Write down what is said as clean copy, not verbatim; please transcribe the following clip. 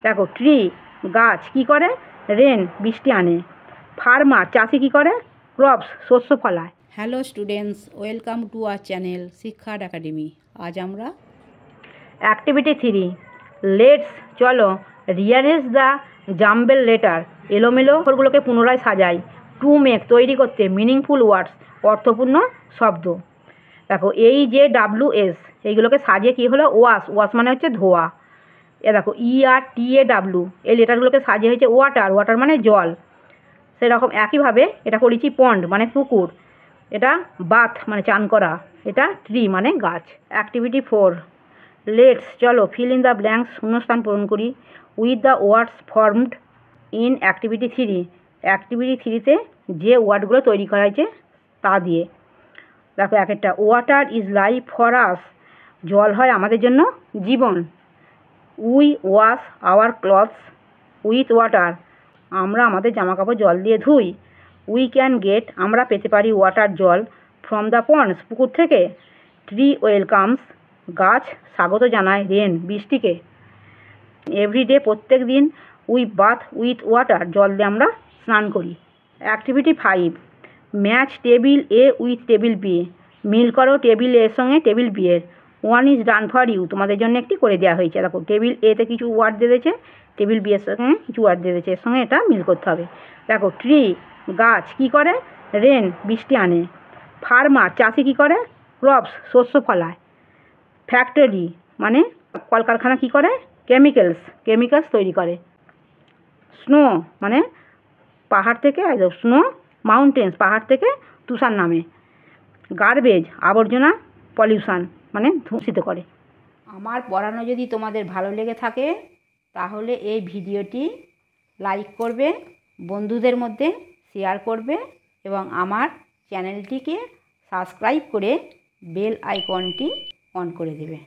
দেখো ট্রি গাছ কি করে, রেন বৃষ্টি আনে, ফার্মার চাষি কি করে, ক্রপস শস্য ফলায়। Hello students, welcome to our channel শিক্ষার একাডেমি। আজ আমরা অ্যাক্টিভিটি 3 লেটস চলো রিয়ারেঞ্জ দ্য জাম্বেল লেটার, এলোমেলো অক্ষরগুলোকে পুনরায় সাজাই। টু মেক তৈরি করতে, মিনিংফুল ওয়ার্ডস অর্থপূর্ণ শব্দ। দেখো এই যে WS এইগুলোকে সাজিয়ে কী হলো, ওয়াশ, ওয়াশ মানে হচ্ছে ধোয়া। এ দেখো ERTAW এই লেটারগুলোকে সাজিয়ে হয়েছে ওয়াটার, ওয়াটার মানে জল। সেরকম একইভাবে এটা করেছি পন্ড মানে পুকুর, এটা বাথ মানে চান করা, এটা ট্রি মানে গাছ। অ্যাক্টিভিটি 4 লেটস চলো ফিল ইন দ্য ব্ল্যাঙ্কস, শূন্যস্থান পূরণ করি with the words formed in activity 3। Activity 3তে যে ওয়ার্ডগুলো তৈরি করা হয়েছে তা দিয়ে। দেখো এক একটা, water is life for us, জল হয় আমাদের জন্য জীবন। We wash our clothes with water, আমরা আমাদের জামাকাপড় জল দিয়ে ধুই। উই ক্যান গেট, আমরা পেতে পারি ওয়াটার জল, ফ্রম দ্য পন্ডস পুকুর থেকে। ট্রি ওয়েলকামস, গাছ স্বাগত জানায় রেন বৃষ্টিকে। এভরিডে প্রত্যেক দিন, উই বাথ উইথ ওয়াটার, জল দিয়ে আমরা স্নান করি। Activity 5 match table A with table B, মিল করো টেবিল এর সঙ্গে টেবিল বি এর। One is done for you, তোমাদের জন্য একটি করে দেওয়া হয়েছে। দেখো টেবিল এতে কিছু ওয়ার্ড দিয়ে দিয়েছে, টেবিল বি এর সঙ্গে কিছু ওয়ার্ড দিয়ে দিয়েছে, এর সঙ্গে এটা মিল করতে হবে। দেখো ট্রি গাছ কি করে, রেন বৃষ্টি আনে, ফার্মার চাষি কি করে, ক্রপস শস্য ফলায়। ফ্যাক্টরি মানে কলকারখানা কি করে, কেমিক্যালস, কেমিক্যালস তৈরি করে। স্নো মানে পাহাড় থেকে, স্নো মাউন্টেন্স পাহাড় থেকে তুষার নামে। গার্বেজ আবর্জনা, পলিউশন মানে দূষিত করে। আমার পড়ানো যদি তোমাদের ভালো লেগে থাকে তাহলে এই ভিডিওটি লাইক করবে, বন্ধুদের মধ্যে শেয়ার করবে এবং আমার চ্যানেলটিকে সাবস্ক্রাইব করে বেল আইকনটি অন করে দেবে।